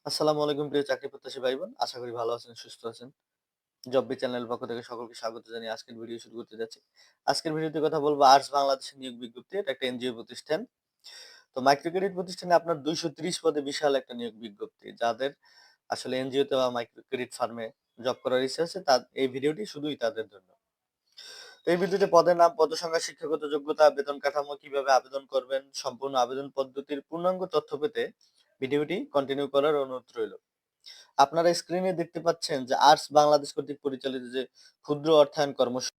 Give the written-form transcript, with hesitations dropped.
আসসালামু আলাইকুম প্রিয় চাকরি প্রত্যাশী ভাই বোন। আশা করি ভালো আছেন, সুস্থ আছেন। জববি চ্যানেলের পক্ষ থেকে সকলকে স্বাগত জানিয়ে আজকের ভিডিও শুরু করতে যাচ্ছি। আজকের ভিডিওতে কথা বলবো আর্টস বাংলাদেশের নিয়োগ বিজ্ঞপ্তি। এটা একটা এনজিও প্রতিষ্ঠান। তো মাইক্রো ক্রেডিট প্রতিষ্ঠানে আপনার ২৩০ পদে বিশাল একটা নিয়োগ বিজ্ঞপ্তি। যাদের আসলে এনজিওতে বা মাইক্রো ক্রেডিট ফার্মে জব করার ইচ্ছা আছে এই ভিডিওটি শুধুই তাদের জন্য। তো এই ভিডিওতে পদের নাম, পদ সংখ্যা, শিক্ষাগত যোগ্যতা, বেতন কাঠামো, কিভাবে আবেদন করবেন, সম্পূর্ণ আবেদন পদ্ধতির পূর্ণাঙ্গ তথ্য পেতে ভিডিওটি কন্টিনিউ করার অনুরোধ রইল। আপনারা স্ক্রিনে দেখতে পাচ্ছেন যে আর্টস বাংলাদেশ কর্তৃক পরিচালিত যে ক্ষুদ্র অর্থায়ন কর্মসূচি